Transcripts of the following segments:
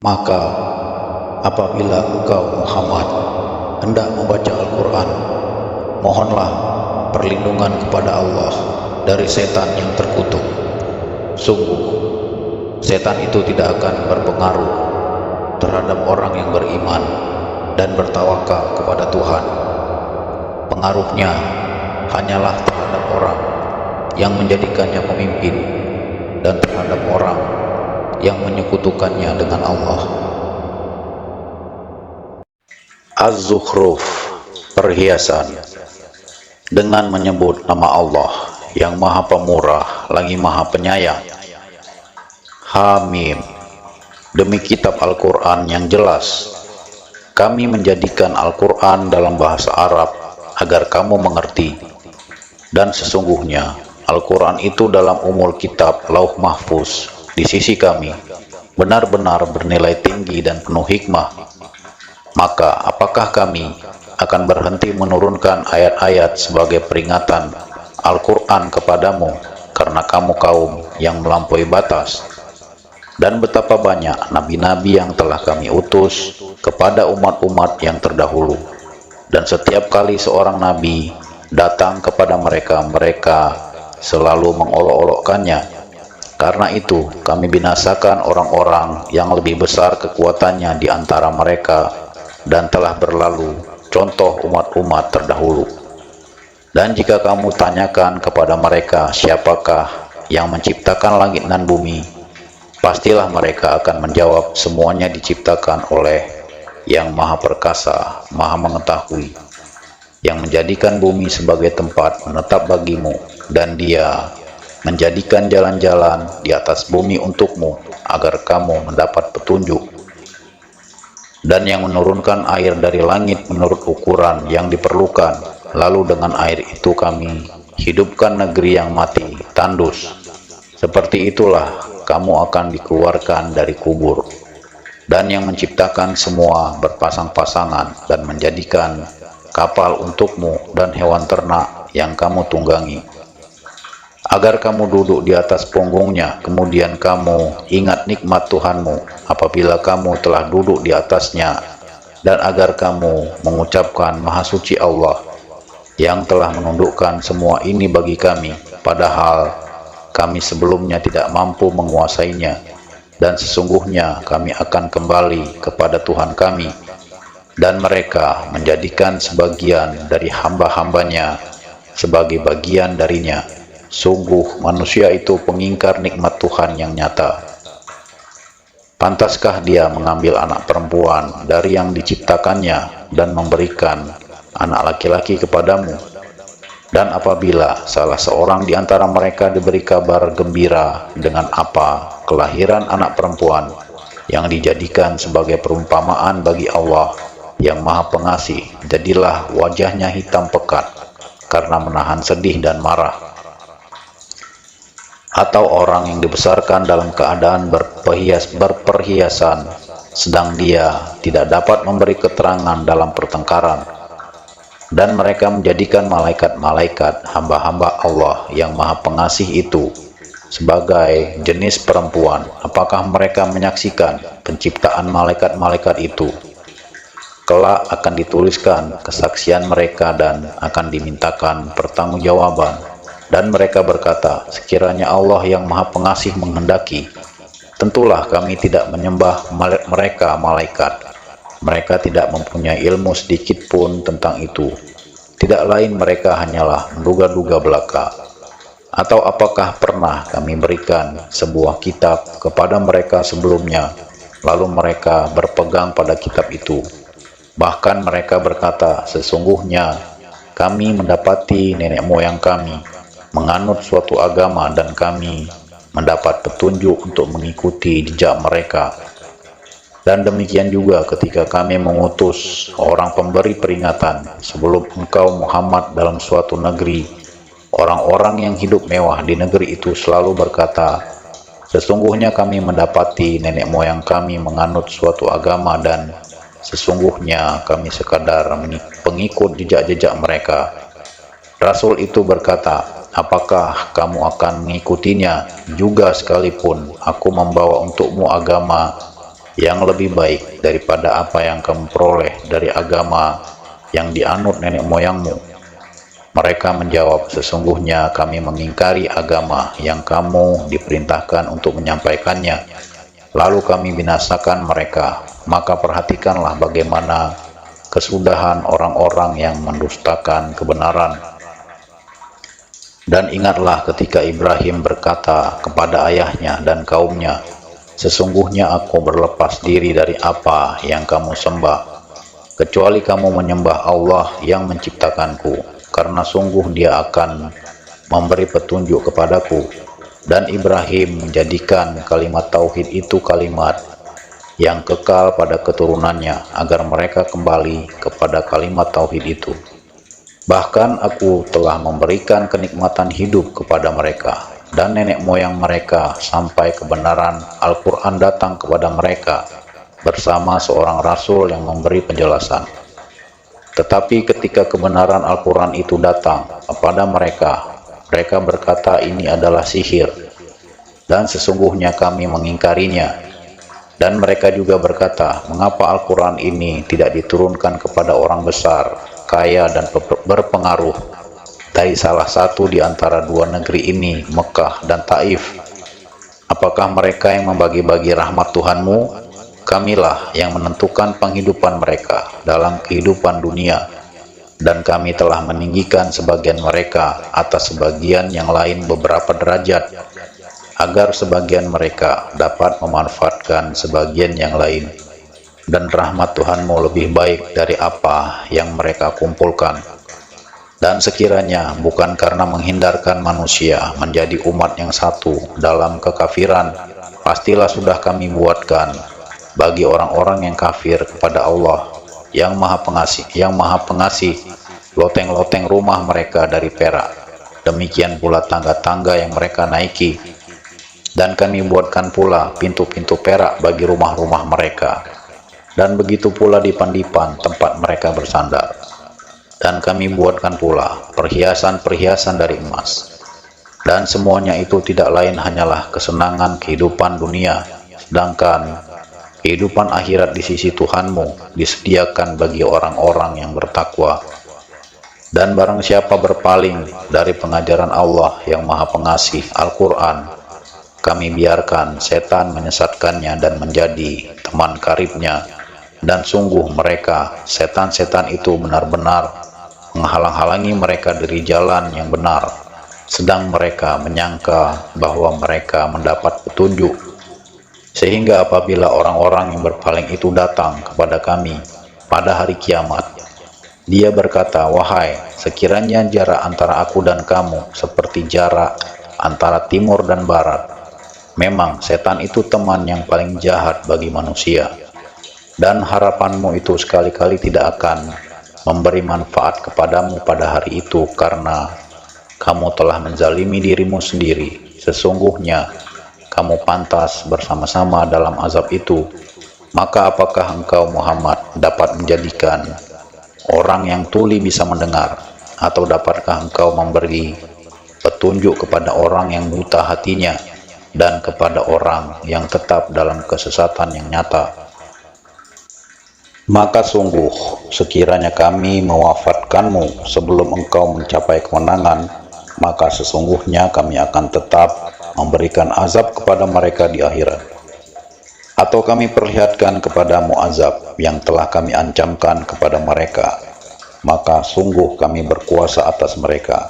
Maka apabila engkau Muhammad hendak membaca Al-Quran, mohonlah perlindungan kepada Allah dari setan yang terkutuk. Sungguh, setan itu tidak akan berpengaruh terhadap orang yang beriman dan bertawakal kepada Tuhan. Pengaruhnya hanyalah terhadap orang yang menjadikannya pemimpin dan terhadap orang yang menyekutukannya dengan Allah. Az-Zukhruf, perhiasan, dengan menyebut nama Allah yang Maha Pemurah lagi Maha Penyayang. Hamim, demi kitab Al-Quran yang jelas, kami menjadikan Al-Quran dalam bahasa Arab agar kamu mengerti. Dan sesungguhnya Al-Quran itu dalam umul kitab Lauh Mahfuz di sisi kami benar-benar bernilai tinggi dan penuh hikmah. Maka apakah kami akan berhenti menurunkan ayat-ayat sebagai peringatan Al-Quran kepadamu karena kamu kaum yang melampaui batas? Dan betapa banyak nabi-nabi yang telah kami utus kepada umat-umat yang terdahulu, dan setiap kali seorang nabi datang kepada mereka, mereka selalu mengolok-olokkannya. Karena itu kami binasakan orang-orang yang lebih besar kekuatannya di antara mereka, dan telah berlalu contoh umat-umat terdahulu. Dan jika kamu tanyakan kepada mereka siapakah yang menciptakan langit dan bumi, pastilah mereka akan menjawab semuanya diciptakan oleh yang Maha Perkasa, Maha Mengetahui, yang menjadikan bumi sebagai tempat menetap bagimu, dan Dia menjadikan jalan-jalan di atas bumi untukmu agar kamu mendapat petunjuk, dan yang menurunkan air dari langit menurut ukuran yang diperlukan, lalu dengan air itu kami hidupkan negeri yang mati, tandus. Seperti itulah kamu akan dikeluarkan dari kubur. Dan yang menciptakan semua berpasang-pasangan dan menjadikan kapal untukmu dan hewan ternak yang kamu tunggangi, agar kamu duduk di atas punggungnya, kemudian kamu ingat nikmat Tuhanmu apabila kamu telah duduk di atasnya, dan agar kamu mengucapkan Maha Suci Allah yang telah menundukkan semua ini bagi kami, padahal kami sebelumnya tidak mampu menguasainya. Dan sesungguhnya kami akan kembali kepada Tuhan kami, dan mereka menjadikan sebagian dari hamba-hambanya sebagai bagian darinya. Sungguh manusia itu pengingkar nikmat Tuhan yang nyata. Pantaskah dia mengambil anak perempuan dari yang diciptakannya dan memberikan anak laki-laki kepadamu? Dan apabila salah seorang di antara mereka diberi kabar gembira dengan apa kelahiran anak perempuan yang dijadikan sebagai perumpamaan bagi Allah yang Maha Pengasih, jadilah wajahnya hitam pekat karena menahan sedih dan marah. Atau orang yang dibesarkan dalam keadaan berperhiasan, sedang dia tidak dapat memberi keterangan dalam pertengkaran, dan mereka menjadikan malaikat-malaikat hamba-hamba Allah yang Maha Pengasih itu sebagai jenis perempuan. Apakah mereka menyaksikan penciptaan malaikat-malaikat itu? Kelak akan dituliskan kesaksian mereka dan akan dimintakan pertanggungjawaban. Dan mereka berkata, sekiranya Allah yang Maha Pengasih menghendaki, tentulah kami tidak menyembah mereka malaikat. Mereka tidak mempunyai ilmu sedikit pun tentang itu. Tidak lain mereka hanyalah menduga-duga belaka. Atau apakah pernah kami berikan sebuah kitab kepada mereka sebelumnya, lalu mereka berpegang pada kitab itu? Bahkan mereka berkata, sesungguhnya kami mendapati nenek moyang kami menganut suatu agama, dan kami mendapat petunjuk untuk mengikuti jejak mereka. Dan demikian juga ketika kami mengutus orang pemberi peringatan sebelum engkau Muhammad dalam suatu negeri, orang-orang yang hidup mewah di negeri itu selalu berkata, sesungguhnya kami mendapati nenek moyang kami menganut suatu agama, dan sesungguhnya kami sekadar pengikut jejak-jejak mereka. Rasul itu berkata, apakah kamu akan mengikutinya juga sekalipun aku membawa untukmu agama yang lebih baik daripada apa yang kamu peroleh dari agama yang dianut nenek moyangmu? Mereka menjawab, sesungguhnya kami mengingkari agama yang kamu diperintahkan untuk menyampaikannya, lalu kami binasakan mereka. Maka perhatikanlah bagaimana kesudahan orang-orang yang mendustakan kebenaran. Dan ingatlah ketika Ibrahim berkata kepada ayahnya dan kaumnya, sesungguhnya aku berlepas diri dari apa yang kamu sembah, kecuali kamu menyembah Allah yang menciptakanku, karena sungguh Dia akan memberi petunjuk kepadaku. Dan Ibrahim menjadikan kalimat tauhid itu kalimat yang kekal pada keturunannya, agar mereka kembali kepada kalimat tauhid itu. Bahkan aku telah memberikan kenikmatan hidup kepada mereka dan nenek moyang mereka sampai kebenaran Al-Quran datang kepada mereka bersama seorang rasul yang memberi penjelasan. Tetapi ketika kebenaran Al-Quran itu datang kepada mereka, mereka berkata ini adalah sihir, dan sesungguhnya kami mengingkarinya. Dan mereka juga berkata, mengapa Al-Quran ini tidak diturunkan kepada orang besar, kaya dan berpengaruh dari salah satu di antara dua negeri ini, Mekah dan Taif? Apakah mereka yang membagi-bagi rahmat Tuhanmu? Kamilah yang menentukan penghidupan mereka dalam kehidupan dunia, dan kami telah meninggikan sebagian mereka atas sebagian yang lain beberapa derajat, agar sebagian mereka dapat memanfaatkan sebagian yang lain. Dan rahmat Tuhanmu lebih baik dari apa yang mereka kumpulkan. Dan sekiranya bukan karena menghindarkan manusia menjadi umat yang satu dalam kekafiran, pastilah sudah kami buatkan bagi orang-orang yang kafir kepada Allah yang maha pengasih loteng-loteng rumah mereka dari perak, demikian pula tangga-tangga yang mereka naiki. Dan kami buatkan pula pintu-pintu perak bagi rumah-rumah mereka, dan begitu pula dipan-dipan tempat mereka bersandar. Dan kami buatkan pula perhiasan-perhiasan dari emas. Dan semuanya itu tidak lain hanyalah kesenangan kehidupan dunia, sedangkan kehidupan akhirat di sisi Tuhanmu disediakan bagi orang-orang yang bertakwa. Dan barang siapa berpaling dari pengajaran Allah yang maha pengasih, Al-Quran, kami biarkan setan menyesatkannya dan menjadi teman karibnya. Dan sungguh mereka, setan-setan itu benar-benar menghalang-halangi mereka dari jalan yang benar, sedang mereka menyangka bahwa mereka mendapat petunjuk. Sehingga apabila orang-orang yang berpaling itu datang kepada kami pada hari kiamat, dia berkata, wahai, sekiranya jarak antara aku dan kamu seperti jarak antara timur dan barat. Memang setan itu teman yang paling jahat bagi manusia, dan harapanmu itu sekali-kali tidak akan memberi manfaat kepadamu pada hari itu, karena kamu telah menzalimi dirimu sendiri. Sesungguhnya kamu pantas bersama-sama dalam azab itu. Maka apakah engkau Muhammad dapat menjadikan orang yang tuli bisa mendengar, atau dapatkah engkau memberi petunjuk kepada orang yang buta hatinya dan kepada orang yang tetap dalam kesesatan yang nyata? Maka sungguh sekiranya kami mewafatkanmu sebelum engkau mencapai kemenangan, maka sesungguhnya kami akan tetap memberikan azab kepada mereka di akhirat. Atau kami perlihatkan kepadamu azab yang telah kami ancamkan kepada mereka, maka sungguh kami berkuasa atas mereka.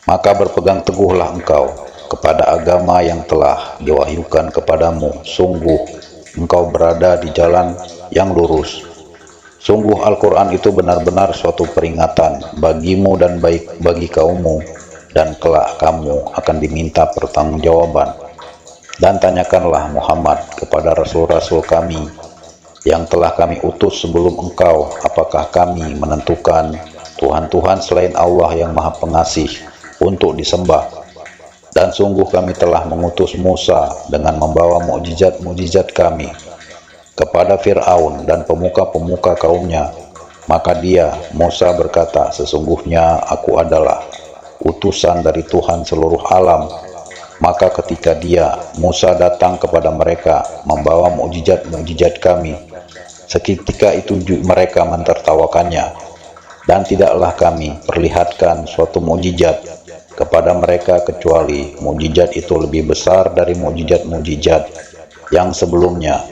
Maka berpegang teguhlah engkau kepada agama yang telah diwahyukan kepadamu. Sungguh engkau berada di jalan yang lurus. Sungguh Al-Quran itu benar-benar suatu peringatan bagimu dan baik bagi kaummu, dan kelak kamu akan diminta pertanggungjawaban. Dan tanyakanlah Muhammad kepada rasul-rasul kami yang telah kami utus sebelum engkau, apakah kami menentukan Tuhan-Tuhan selain Allah yang maha pengasih untuk disembah. Dan sungguh kami telah mengutus Musa dengan membawa mukjizat-mukjizat kami kepada Fir'aun dan pemuka-pemuka kaumnya. Maka dia, Musa, berkata, sesungguhnya aku adalah utusan dari Tuhan seluruh alam. Maka ketika Musa datang kepada mereka membawa mukjizat-mukjizat kami, seketika itu mereka mentertawakannya, dan tidaklah kami perlihatkan suatu mukjizat kepada mereka kecuali mukjizat itu lebih besar dari mukjizat-mukjizat yang sebelumnya,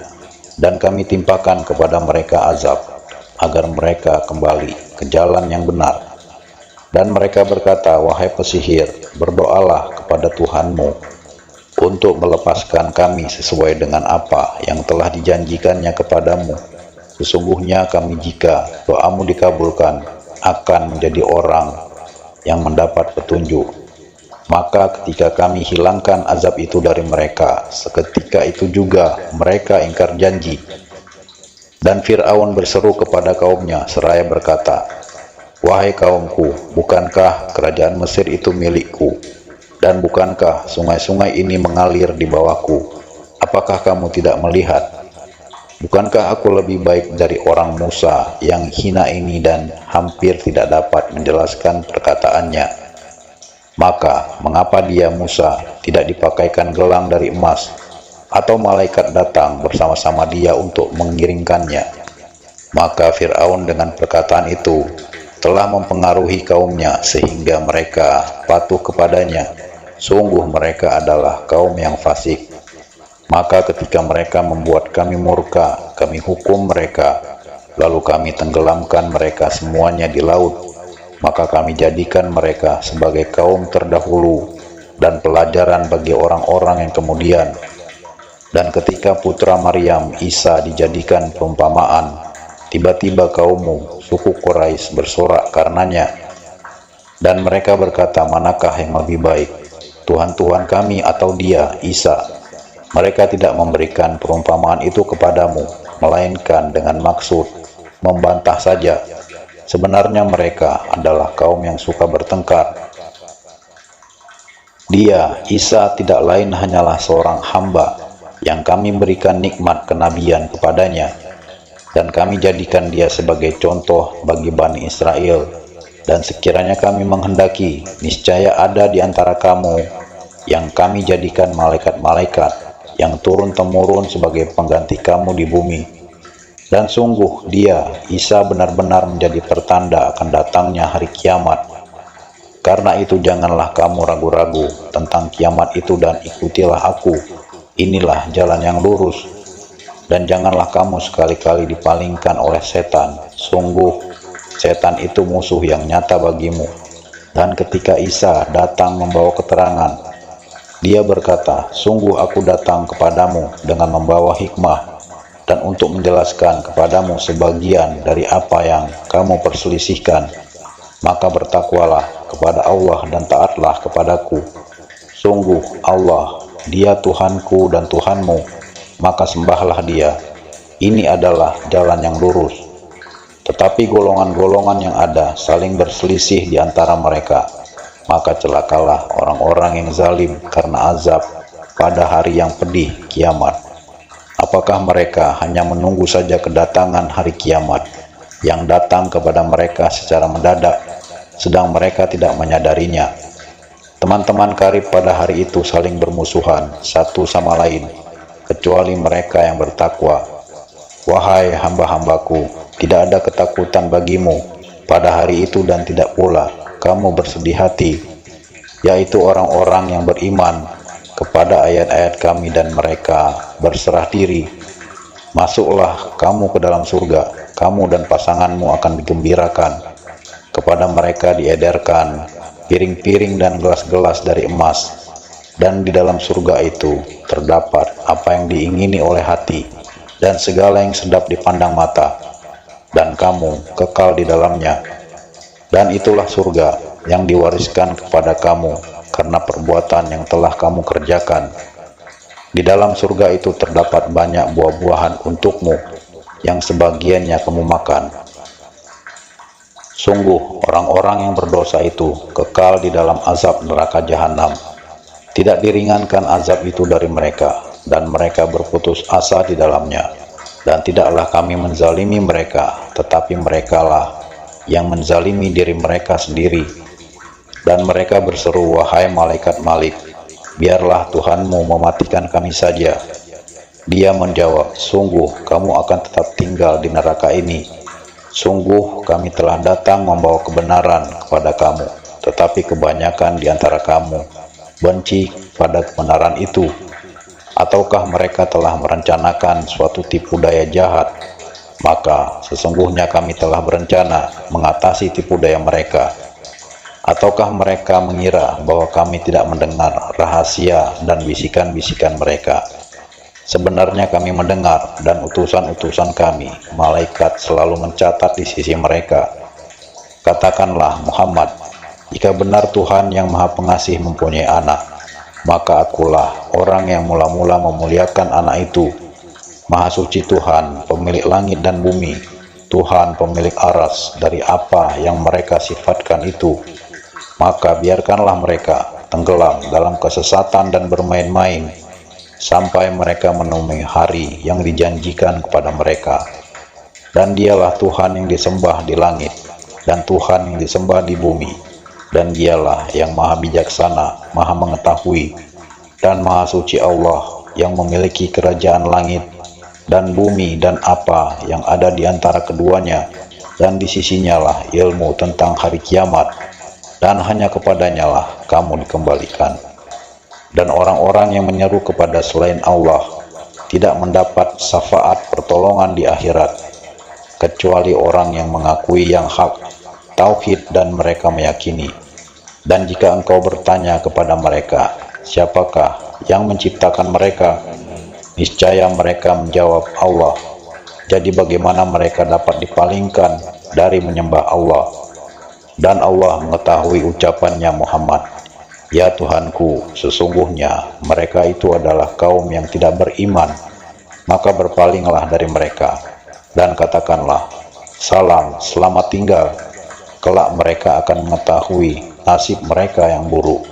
dan kami timpakan kepada mereka azab agar mereka kembali ke jalan yang benar. Dan mereka berkata, "Wahai pesihir, berdoalah kepada Tuhanmu untuk melepaskan kami sesuai dengan apa yang telah dijanjikannya kepadamu. Sesungguhnya kami, jika doamu dikabulkan, akan menjadi orang yang mendapat petunjuk." Maka ketika kami hilangkan azab itu dari mereka, seketika itu juga mereka ingkar janji. Dan Fir'aun berseru kepada kaumnya seraya berkata, "Wahai kaumku, bukankah kerajaan Mesir itu milikku? Dan bukankah sungai-sungai ini mengalir di bawahku? Apakah kamu tidak melihat? Bukankah aku lebih baik dari orang Musa yang hina ini dan hampir tidak dapat menjelaskan perkataannya? Maka mengapa dia, Musa, tidak dipakaikan gelang dari emas, atau malaikat datang bersama-sama dia untuk mengiringkannya?" Maka Fir'aun dengan perkataan itu telah mempengaruhi kaumnya sehingga mereka patuh kepadanya. Sungguh mereka adalah kaum yang fasik. Maka ketika mereka membuat kami murka, kami hukum mereka, lalu kami tenggelamkan mereka semuanya di laut. Maka kami jadikan mereka sebagai kaum terdahulu dan pelajaran bagi orang-orang yang kemudian. Dan ketika putra Maryam, Isa, dijadikan perumpamaan, tiba-tiba kaummu, suku Quraisy, bersorak karenanya. Dan mereka berkata, "Manakah yang lebih baik, Tuhan-Tuhan kami atau dia, Isa?" Mereka tidak memberikan perumpamaan itu kepadamu, melainkan dengan maksud membantah saja. Sebenarnya mereka adalah kaum yang suka bertengkar. Dia, Isa, tidak lain hanyalah seorang hamba yang kami berikan nikmat kenabian kepadanya, dan kami jadikan dia sebagai contoh bagi Bani Israel. Dan sekiranya kami menghendaki, niscaya ada di antara kamu yang kami jadikan malaikat-malaikat yang turun-temurun sebagai pengganti kamu di bumi. Dan sungguh dia, Isa, benar-benar menjadi pertanda akan datangnya hari kiamat. Karena itu janganlah kamu ragu-ragu tentang kiamat itu dan ikutilah aku. Inilah jalan yang lurus. Dan janganlah kamu sekali-kali dipalingkan oleh setan. Sungguh, setan itu musuh yang nyata bagimu. Dan ketika Isa datang membawa keterangan, dia berkata, "Sungguh aku datang kepadamu dengan membawa hikmah, dan untuk menjelaskan kepadamu sebagian dari apa yang kamu perselisihkan. Maka bertakwalah kepada Allah dan taatlah kepadaku. Sungguh Allah, dia Tuhanku dan Tuhanmu, maka sembahlah dia. Ini adalah jalan yang lurus." Tetapi golongan-golongan yang ada saling berselisih di antara mereka. Maka celakalah orang-orang yang zalim karena azab pada hari yang pedih kiamat. Apakah mereka hanya menunggu saja kedatangan hari kiamat yang datang kepada mereka secara mendadak, sedang mereka tidak menyadarinya? Teman-teman karib pada hari itu saling bermusuhan satu sama lain, kecuali mereka yang bertakwa. Wahai hamba-hambaku, tidak ada ketakutan bagimu pada hari itu dan tidak pula kamu bersedih hati, yaitu orang-orang yang beriman kepada ayat-ayat kami dan mereka berserah diri. Masuklah kamu ke dalam surga, kamu dan pasanganmu akan digembirakan. Kepada mereka diedarkan piring-piring dan gelas-gelas dari emas, dan di dalam surga itu terdapat apa yang diingini oleh hati dan segala yang sedap dipandang mata, dan kamu kekal di dalamnya. Dan itulah surga yang diwariskan kepada kamu karena perbuatan yang telah kamu kerjakan. Di dalam surga itu terdapat banyak buah-buahan untukmu, yang sebagiannya kamu makan. Sungguh orang-orang yang berdosa itu kekal di dalam azab neraka jahanam. Tidak diringankan azab itu dari mereka, dan mereka berputus asa di dalamnya. Dan tidaklah kami menzalimi mereka, tetapi merekalah yang menzalimi diri mereka sendiri. Dan mereka berseru, "Wahai malaikat Malik, biarlah Tuhanmu mematikan kami saja. Dia menjawab, sungguh kamu akan tetap tinggal di neraka ini. Sungguh kami telah datang membawa kebenaran kepada kamu, tetapi kebanyakan di antara kamu benci pada kebenaran itu. Ataukah mereka telah merencanakan suatu tipu daya jahat? Maka sesungguhnya kami telah berencana mengatasi tipu daya mereka. Ataukah mereka mengira bahwa kami tidak mendengar rahasia dan bisikan-bisikan mereka? Sebenarnya kami mendengar, dan utusan-utusan kami, malaikat, selalu mencatat di sisi mereka. Katakanlah Muhammad, jika benar Tuhan yang Maha Pengasih mempunyai anak, maka akulah orang yang mula-mula memuliakan anak itu. Maha suci Tuhan, pemilik langit dan bumi, Tuhan pemilik aras, dari apa yang mereka sifatkan itu. Maka biarkanlah mereka tenggelam dalam kesesatan dan bermain-main, sampai mereka menemui hari yang dijanjikan kepada mereka. Dan dialah Tuhan yang disembah di langit, dan Tuhan yang disembah di bumi, dan dialah yang maha bijaksana, maha mengetahui, dan maha suci Allah yang memiliki kerajaan langit dan bumi dan apa yang ada di antara keduanya, dan di sisinya lah ilmu tentang hari kiamat, dan hanya kepadanya lah kamu dikembalikan. Dan orang-orang yang menyeru kepada selain Allah tidak mendapat syafaat pertolongan di akhirat, kecuali orang yang mengakui yang hak, tauhid, dan mereka meyakini. Dan jika engkau bertanya kepada mereka, siapakah yang menciptakan mereka? Niscaya mereka menjawab, Allah. Jadi bagaimana mereka dapat dipalingkan dari menyembah Allah? Dan Allah mengetahui ucapannya Muhammad, ya Tuhanku, sesungguhnya mereka itu adalah kaum yang tidak beriman. Maka berpalinglah dari mereka, dan katakanlah, salam, selamat tinggal. Kelak mereka akan mengetahui nasib mereka yang buruk.